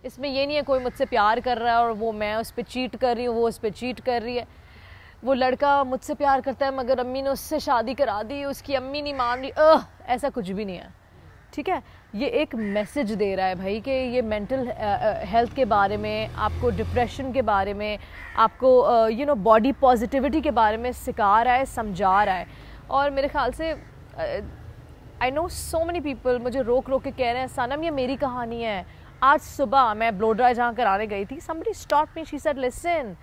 इसमें ये नहीं है कोई मुझसे प्यार कर रहा है और वो मैं उस पर चीट कर रही हूँ, वो उस पर चीट कर रही है। वो लड़का मुझसे प्यार करता है मगर अम्मी ने उससे शादी करा दी, उसकी अम्मी नहीं मान रही, ऐसा कुछ भी नहीं है, ठीक है। ये एक मैसेज दे रहा है भाई कि ये मेंटल हेल्थ के बारे में, आपको डिप्रेशन के बारे में, आपको बॉडी पॉजिटिविटी के बारे में सिखा रहा है, समझा रहा है। और मेरे ख्याल से आई नो सो मेनी पीपल मुझे रोक रोक के कह रहे हैं सनम ये मेरी कहानी है। आज सुबह मैं ब्लो ड्राई जहाँ कराने गई थी, somebody stopped me, she said listen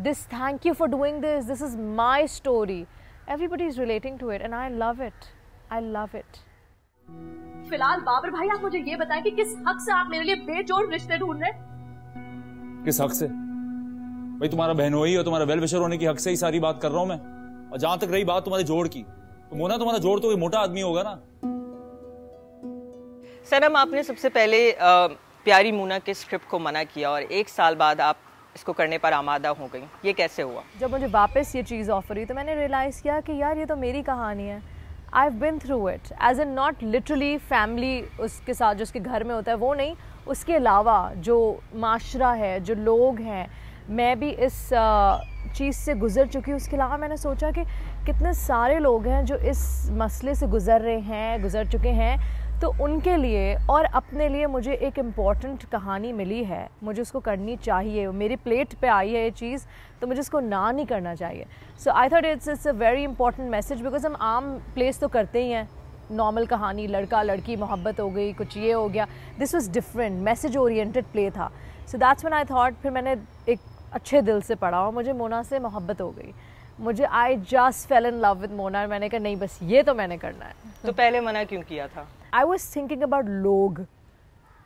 this, thank you for doing this is my story, everybody is relating to it and I love it। फिलहाल बाबर भाई आप मुझे ये बताएं कि किस हक से आप मेरे लिए बेजोड़ रिश्ते ढूंढ रहे हैं? किस हक से भाई? तुम्हारा बहनोई और तुम्हारा वेल विशर होने की हक से ही सारी बात कर रहा हूं मैं। और जहां तक रही बात तुम्हारे जोड़ की, तो मोना तुम्हारा जोड़ तो कोई मोटा आदमी होगा ना। सनम आपने सबसे पहले प्यारी मूना के स्क्रिप्ट को मना किया और 1 साल बाद आप इसको करने पर आमादा हो गई, ये कैसे हुआ? जब मुझे वापस ये चीज़ ऑफर हुई तो मैंने रियलाइज़ किया कि यार ये तो मेरी कहानी है, I've been through it, as in not literally family उसके साथ जो उसके घर में होता है वो नहीं, उसके अलावा जो माशरा है, जो लोग हैं, मैं भी इस चीज़ से गुज़र चुकी हूँ। उसके अलावा मैंने सोचा कि कितने सारे लोग हैं जो इस मसले से गुज़र चुके हैं, तो उनके लिए और अपने लिए मुझे एक इम्पॉर्टेंट कहानी मिली है, मुझे उसको करनी चाहिए। मेरी प्लेट पे आई है ये चीज़, तो मुझे उसको ना नहीं करना चाहिए। So I thought it's a very important message, because हम आम प्लेस तो करते ही हैं, नॉर्मल कहानी, लड़का लड़की मोहब्बत हो गई, कुछ ये हो गया। This was different, message oriented play था। So that's when I thought, फिर मैंने एक अच्छे दिल से पढ़ा और मुझे मोना से मोहब्बत हो गई। मुझे I just fail in love with Mona. मैंने कहा नहीं बस ये तो मैंने करना है। तो पहले मना क्यों किया था? I was thinking about लोग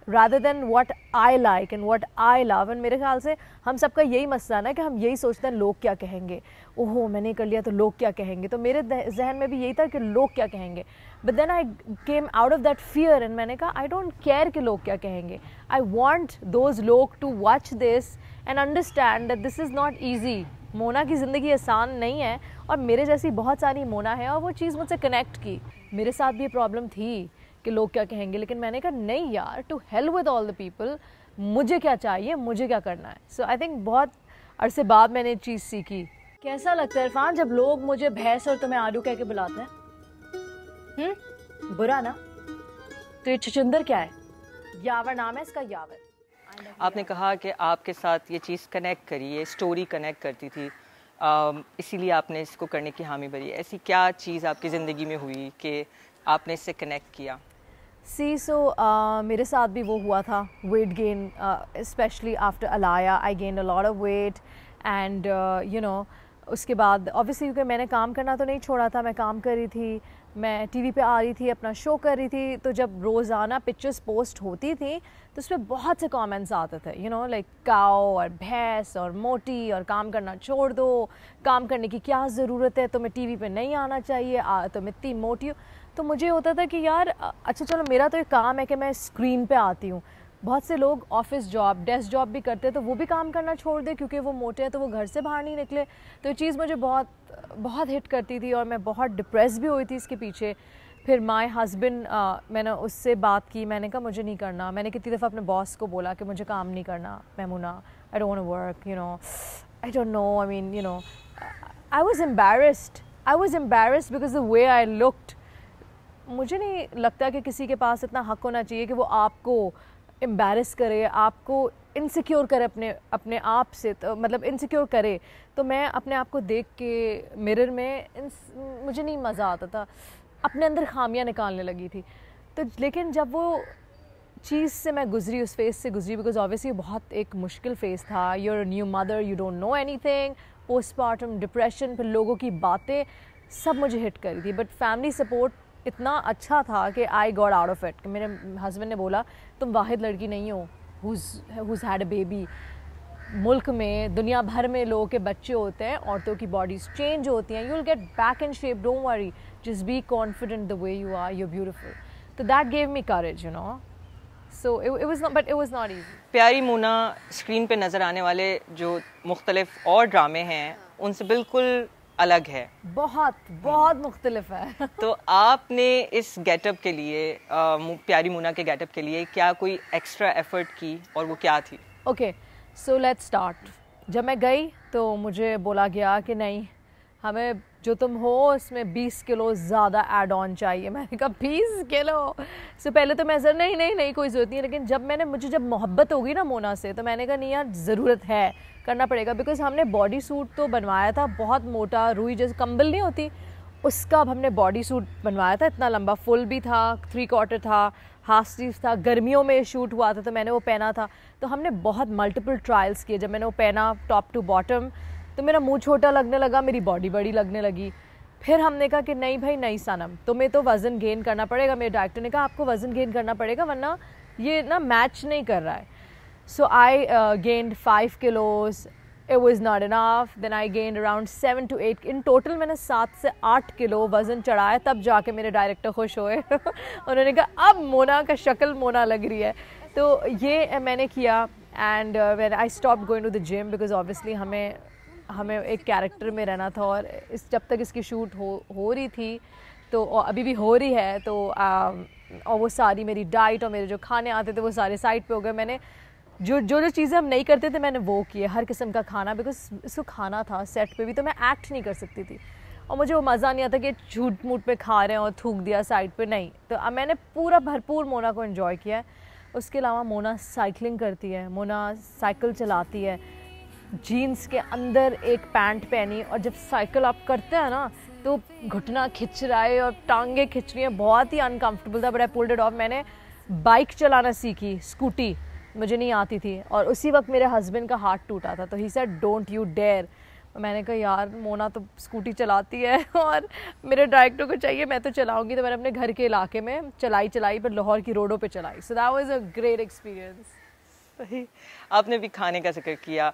rather than what I like and what I love, and मेरे ख्याल से हम सबका यही मसला है ना कि हम यही सोचते हैं लोग क्या कहेंगे, ओहो मैंने कर लिया तो लोग क्या कहेंगे। तो मेरे जहन में भी यही था कि लोग क्या कहेंगे, but then I came out of that fear and मैंने कहा I don't care कि लोग क्या कहेंगे। I want those लोग to watch this and understand that this is not easy। Mona की ज़िंदगी आसान नहीं है और मेरे जैसी बहुत सारी मोना है, और वो चीज़ मुझसे कनेक्ट की। मेरे साथ भी ये प्रॉब्लम थी कि लोग क्या कहेंगे, लेकिन मैंने कहा नहीं यार, to hell with all the people, मुझे क्या चाहिए, मुझे क्या करना है। सो आई थिंक बहुत अरसे बाद मैंने एक चीज़ सीखी। कैसा लगता है इरफान जब लोग मुझे भैंस और तुम्हें आलू कह के बुलाते हैं? बुरा ना? तो ये छुचुंदर क्या है? यावर नाम है इसका, यावर। आपने कहा कि आपके साथ ये चीज़ कनेक्ट करी, ये स्टोरी कनेक्ट करती थी, इसीलिए आपने इसको करने की हामी भरी। ऐसी क्या चीज़ आपकी ज़िंदगी में हुई कि आपने इससे कनेक्ट किया? मेरे साथ भी वो हुआ था, weight gain, specially after Alaya I gain a lot of weight and उसके बाद ऑब्वियसली क्योंकि मैंने काम करना तो नहीं छोड़ा था, मैं काम कर रही थी, मैं टीवी पे आ रही थी, अपना शो कर रही थी। तो जब रोज़ाना पिक्चर्स पोस्ट होती थी तो उस पर बहुत से कमेंट्स आते थे, लाइक काओ और भैंस और मोटी और काम करना छोड़ दो, काम करने की क्या ज़रूरत है, तुम्हें टीवी पे नहीं आना चाहिए, तुम इतनी मोटी हो। तो मुझे होता था कि यार अच्छा चलो मेरा तो एक काम है कि मैं स्क्रीन पे आती हूँ। बहुत से लोग ऑफिस जॉब, डेस्क जॉब भी करते हैं, तो वो भी काम करना छोड़ दे क्योंकि वो मोटे हैं, तो वो घर से बाहर नहीं निकले। तो ये चीज़ मुझे बहुत बहुत हिट करती थी और मैं बहुत डिप्रेस भी हुई थी इसके पीछे। फिर माय हस्बैंड, मैंने उससे बात की, मैंने कहा मुझे नहीं करना। मैंने कितनी दफ़ा अपने बॉस को बोला कि मुझे काम नहीं करना Maimuna, I don't want to work, I don't know, I mean I was embarrassed because the way I looked. मुझे नहीं लगता कि किसी के पास इतना हक होना चाहिए कि वो आपको एम्बैरेस करे, आपको इनसिक्योर करे अपने आप से, तो मतलब इनसिक्योर करे। तो मैं अपने आप को देख के मिरर में मुझे नहीं मज़ा आता था, अपने अंदर खामियां निकालने लगी थी। तो लेकिन जब वो चीज़ से मैं गुज़री, उस फेज़ से गुज़री, बिकॉज ऑब्वियसली बहुत एक मुश्किल फेज़ था। You are a new mother, you don't know anything, postmortem depression, फिर लोगों की बातें सब मुझे हिट करी थी। बट फैमिली सपोर्ट इतना अच्छा था कि I got out of it. मेरे हस्बैंड ने बोला तुम वाहिद लड़की नहीं हो who's had a baby। मुल्क में, दुनिया भर में लोगों के बच्चे होते हैं, औरतों की बॉडीज़ चेंज होती हैं, you will get back in shape, don't worry, just be confident the way you are, you are beautiful. तो that gave me courage, so it was not easy. प्यारी मूना स्क्रीन पे नज़र आने वाले जो मुख्तलिफ और ड्रामे हैं उनसे बिल्कुल अलग है, बहुत बहुत मुख्तलिफ है। तो आपने इस गेटअप के लिए प्यारी मोना के गेटअप के लिए क्या कोई एक्स्ट्रा एफर्ट की और वो क्या थी? Okay, so let's start. जब मैं गई तो मुझे बोला गया कि नहीं, हमें जो तुम हो इसमें 20 किलो ज़्यादा ऐड ऑन चाहिए। मैंने कहा 20 किलो? सो पहले तो मैं सर नहीं कोई ज़रूरत नहीं है, लेकिन जब मुझे जब मोहब्बत होगी ना मोना से, तो मैंने कहा नहीं यार ज़रूरत है, करना पड़ेगा। बिकॉज हमने बॉडी सूट तो बनवाया था बहुत मोटा, रुई जैसे कंबल नहीं होती उसका, अब हमने बॉडी सूट बनवाया था, इतना लंबा, फुल भी था, 3/4 था, हाफ स्लीव था, गर्मियों में शूट हुआ था तो मैंने वो पहना था। तो हमने बहुत मल्टीपल ट्रायल्स किए। जब मैंने वो पहना टॉप टू बॉटम तो मेरा मुंह छोटा लगने लगा, मेरी बॉडी बड़ी लगने लगी। फिर हमने कहा कि नहीं भाई नहीं सनम, तुम्हें तो वज़न गेन करना पड़ेगा। मेरे डायरेक्टर ने कहा आपको वज़न गेन करना पड़ेगा वरना ये ना मैच नहीं कर रहा है। So I gained 5 kilos. It was not enough. Then I gained around 7 to 8. In total मैंने 7 से 8 किलो वज़न चढ़ाया, तब जाके मेरे डायरेक्टर खुश हुए। उन्होंने कहा अब मोना का शक्ल मोना लग रही है। तो ये मैंने किया। And when I stopped going to the gym because obviously हमें एक कैरेक्टर में रहना था, और जब तक इसकी शूट हो रही थी तो अभी भी हो रही है, तो और वो सारी मेरी डाइट और मेरे जो खाने आते थे वो सारे साइड पे हो गए। मैंने जो चीज़ें हम नहीं करते थे मैंने वो किए, हर किस्म का खाना, बिकॉज इसको खाना था सेट पे भी, तो मैं एक्ट नहीं कर सकती थी और मुझे वो मज़ा नहीं आता कि झूठ मूठ पे खा रहे हैं और थूक दिया साइड पे, नहीं। तो अब मैंने पूरा भरपूर मोना को एंजॉय किया है। उसके अलावा मोना साइकिलिंग करती है, मोना साइकिल चलाती है, जीन्स के अंदर एक पैंट पहनी, और जब साइकिल आप करते हैं ना तो घुटना खिंच रहा है और टांगे खिंच रही हैं, बहुत ही अनकम्फर्टेबल था, but I pulled it of. मैंने बाइक चलाना सीखी, स्कूटी मुझे नहीं आती थी, और उसी वक्त मेरे हस्बैंड का हाथ टूटा था, तो he said don't you dare. मैंने कहा यार मोना तो स्कूटी चलाती है और मेरे डायरेक्टर को चाहिए मैं तो चलाऊंगी, तो मैंने अपने घर के इलाके में चलाई पर लाहौर की रोडों पे चलाई। So that was a great experience. आपने भी खाने का जिक्र किया,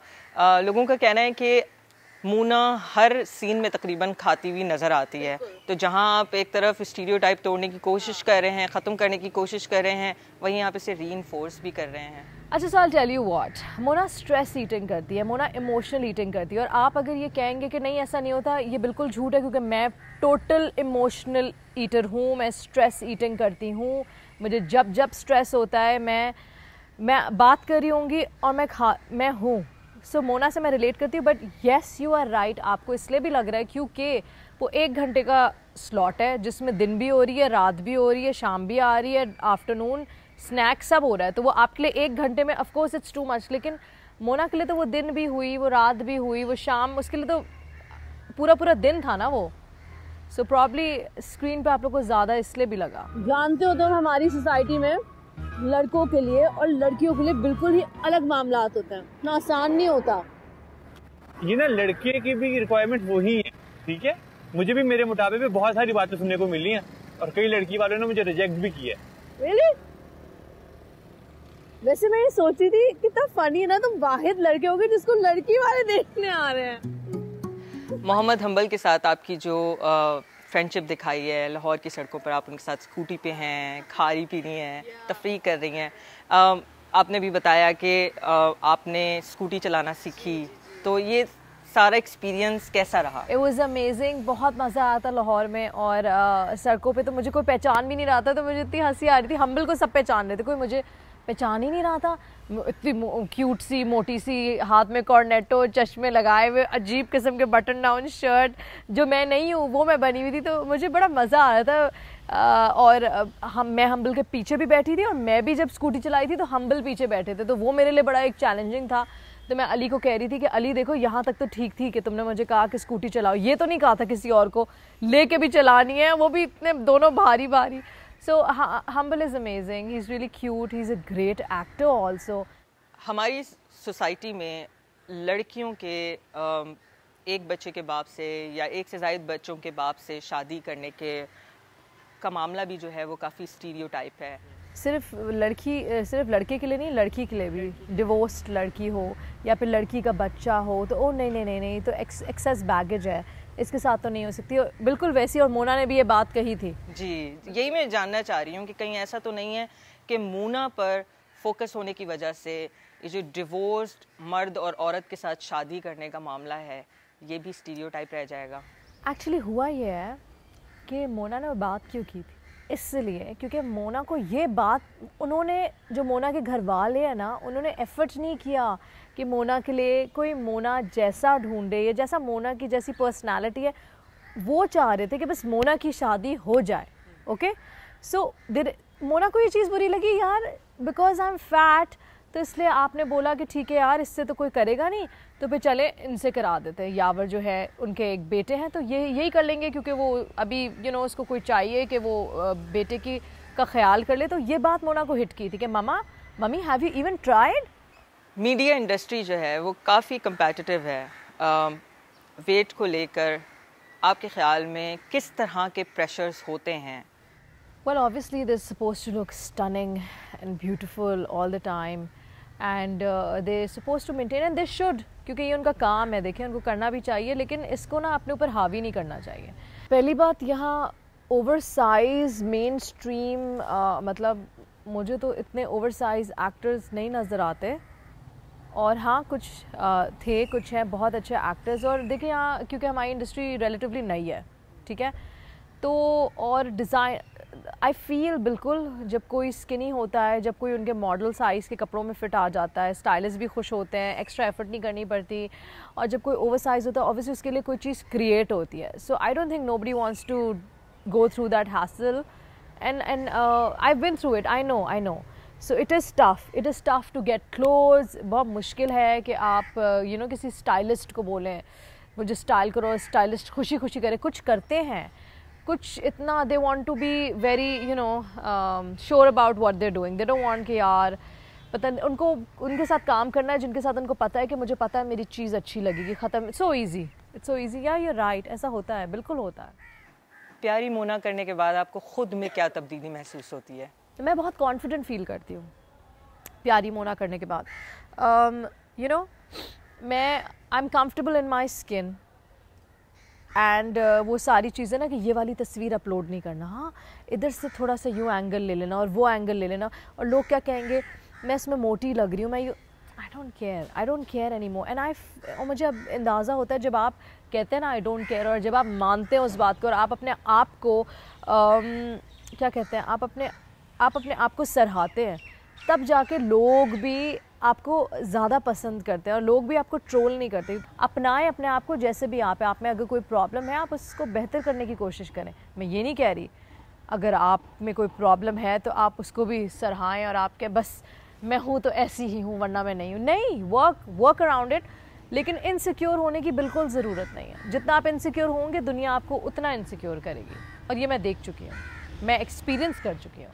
लोगों का कहना है कि मोना हर सीन में तकरीबन खाती हुई नज़र आती है, तो जहां आप एक तरफ स्टीरियोटाइप तोड़ने की कोशिश कर रहे हैं, ख़त्म करने की कोशिश कर रहे हैं, वहीं आप इसे रीइंफोर्स भी कर रहे हैं। अच्छा, so I tell you what, Mona stress eating करती है, मोना इमोशनल ईटिंग करती है, और आप अगर ये कहेंगे कि नहीं ऐसा नहीं होता, ये बिल्कुल झूठ है, क्योंकि मैं टोटल इमोशनल ईटर हूँ, मैं स्ट्रेस ईटिंग करती हूँ। मुझे जब स्ट्रेस होता है मैं बात कर रही होंगी और मैं हूँ। सो मोना से मैं रिलेट करती हूँ, but yes you are right, आपको इसलिए भी लग रहा है क्योंकि वो 1 घंटे का स्लॉट है जिसमें दिन भी हो रही है, रात भी हो रही है, शाम भी आ रही है, आफ्टरनून स्नैक सब हो रहा है, तो वो आपके लिए 1 घंटे में of course it's too much, लेकिन मोना के लिए तो वो दिन भी हुई, वो रात भी हुई, वो शाम, उसके लिए तो पूरा दिन था ना वो। सो प्रॉब्ली स्क्रीन पे आप लोग को ज़्यादा इसलिए भी लगा। जानते हो तो हमारी सोसाइटी में लड़कों के लिए और लड़कियों के लिए बिल्कुल ही अलग मामला होते हैं, इतना आसान नहीं होता। ये ना लड़के की भी रिक्वायरमेंट वही है, ठीक है। मुझे भी मेरे मुताबिक भी बहुत सारी बातें सुनने को मिली हैं और कई लड़की वालों ने मुझे रिजेक्ट भी किया है। Really? वैसे मैं ये सोची थी कितना फनी है ना, तुम वाहिद लड़के हो गए जिसको लड़की वाले देखने आ रहे हैं। मोहम्मद हम्बल के साथ आपकी जो फ्रेंडशिप दिखाई है, लाहौर की सड़कों पर आप उनके साथ स्कूटी पे हैं, खारी पी रही हैं, तफरीह कर रही हैं, आपने भी बताया कि आपने स्कूटी चलाना सीखी, तो ये सारा एक्सपीरियंस कैसा रहा? It was amazing, बहुत मज़ा आया था लाहौर में, और सड़कों पे तो मुझे कोई पहचान भी नहीं रहा था, तो मुझे इतनी हंसी आ रही थी। हम्बल को सब पहचान रहे थे, कोई मुझे पहचान ही नहीं रहा था। इतनी क्यूट सी मोटी सी, हाथ में कॉर्नेटो, चश्मे लगाए हुए, अजीब किस्म के बटन डाउन शर्ट, जो मैं नहीं हूँ वो मैं बनी हुई थी, तो मुझे बड़ा मज़ा आ रहा था। और मैं हम्बल के पीछे भी बैठी थी, और मैं भी जब स्कूटी चलाई थी तो हम्बल पीछे बैठे थे, तो वो मेरे लिए बड़ा एक चैलेंजिंग था। तो मैं अली को कह रही थी कि अली देखो यहाँ तक तो ठीक थी कि तुमने मुझे कहा कि स्कूटी चलाओ, ये तो नहीं कहा था किसी और को लेके भी चलानी है, वो भी इतने दोनों भारी भारी। So humble is amazing, he is really cute, he is a great actor also. हमारी सोसाइटी में लड़कियों के एक बच्चे के बाप से या एक से ज़ायद बच्चों के बाप से शादी करने का मामला भी जो है वो काफ़ी स्टीरियोटाइप है। सिर्फ लड़के के लिए नहीं, लड़की के लिए भी, डिवोर्स्ड लड़की हो या फिर लड़की का बच्चा हो तो ओ नहीं तो एक्सेस बैगेज है, इसके साथ तो नहीं हो सकती, बिल्कुल वैसी। और मोना ने भी ये बात कही थी। जी, यही मैं जानना चाह रही हूँ कि कहीं ऐसा तो नहीं है कि मोना पर फोकस होने की वजह से ये जो डिवोर्स्ड मर्द और औरत के साथ शादी करने का मामला है ये भी स्टीरियोटाइप रह जाएगा? एक्चुअली हुआ ये है कि मोना ने बात क्यों की थी, इसलिए क्योंकि मोना को ये बात, उन्होंने जो मोना के घर वाले हैं ना, उन्होंने एफर्ट नहीं किया कि मोना के लिए कोई मोना जैसा ढूंढे या जैसा मोना की जैसी पर्सनालिटी है, वो चाह रहे थे कि बस मोना की शादी हो जाए। ओके, सो मोना को ये चीज़ बुरी लगी यार, बिकॉज आई एम फैट, तो इसलिए आपने बोला कि ठीक है यार, इससे तो कोई करेगा नहीं, तो फिर चले इनसे करा देते हैं। यावर जो है उनके एक बेटे हैं, तो यही कर लेंगे, क्योंकि वो अभी उसको कोई चाहिए कि वो बेटे की का ख्याल कर ले। तो ये बात मोना को हिट की थी कि mummy have you even tried. Media industry जो है वो काफ़ी कम्पेटिटिव है। वेट को लेकर आपके ख्याल में किस तरह के प्रेशर्स होते हैं? Well, obviously they're supposed to look stunning and beautiful all the time, and they're supposed to maintain, and they should, क्योंकि ये उनका काम है, देखिए उनको करना भी चाहिए, लेकिन इसको ना अपने ऊपर हावी नहीं करना चाहिए। पहली बात, यहाँ ओवर साइज मेन स्ट्रीम, मतलब मुझे तो इतने ओवर साइज एक्टर्स नहीं नज़र आते, और हाँ कुछ थे, कुछ हैं बहुत अच्छे एक्टर्स। और देखिए यहाँ क्योंकि हमारी इंडस्ट्री रिलेटिवली नई है, ठीक है, तो और डिज़ाइन आई फील बिल्कुल जब कोई स्किनी होता है, जब कोई उनके मॉडल साइज़ के कपड़ों में फ़िट आ जाता है, स्टाइलिस्ट भी खुश होते हैं, एक्स्ट्रा एफर्ट नहीं करनी पड़ती, और जब कोई ओवर साइज़ होता है ऑब्वियसली उसके लिए कोई चीज़ क्रिएट होती है। So I don't think nobody wants to go through that hassle, and I been through it, I know. So it is tough to get close. बहुत मुश्किल है कि आप किसी स्टाइलिस्ट को बोलें मुझे स्टाइल करो, स्टाइलिस्ट खुशी खुशी करे, कुछ करते हैं, कुछ इतना they want to be very sure about what they doing. They don't want कि यार पता नहीं, उनको उनके साथ काम करना है जिनके साथ उनको पता है कि मुझे पता है मेरी चीज़ अच्छी लगेगी, ख़त्म। So easy, it's so easy. या यू राइट, ऐसा होता है, बिल्कुल होता है। प्यारी मोना करने के बाद आपको खुद में क्या तब्दीली महसूस होती है? मैं बहुत कॉन्फिडेंट फील करती हूँ प्यारी मोना करने के बाद। मैं I am comfortable in my skin, and वो सारी चीज़ें ना कि ये वाली तस्वीर अपलोड नहीं करना, हाँ इधर से थोड़ा सा यूँ एंगल ले लेना और वो एंगल ले लेना, और लोग क्या कहेंगे मैं इसमें मोटी लग रही हूँ, मैं I don't care any more. And और मुझे अब अंदाज़ा होता है जब आप कहते हैं ना आई डोंट केयर, और जब आप मानते हैं उस बात को और आप अपने आप को क्या कहते हैं, आप अपने आप को सराहते हैं, तब जाके लोग भी आपको ज़्यादा पसंद करते हैं और लोग भी आपको ट्रोल नहीं करते। अपनाएं अपने आप को जैसे भी आप में अगर कोई प्रॉब्लम है आप उसको बेहतर करने की कोशिश करें। मैं ये नहीं कह रही अगर आप में कोई प्रॉब्लम है तो आप उसको भी सराहें और आप के बस मैं हूँ तो ऐसी ही हूँ वरना मैं नहीं हूँ, नहीं, वर्क अराउंड इट। लेकिन इनसिक्योर होने की बिल्कुल ज़रूरत नहीं है। जितना आप इनसिक्योर होंगे दुनिया आपको उतना इनसिक्योर करेगी, और ये मैं देख चुकी हूँ, मैं एक्सपीरियंस कर चुकी हूँ।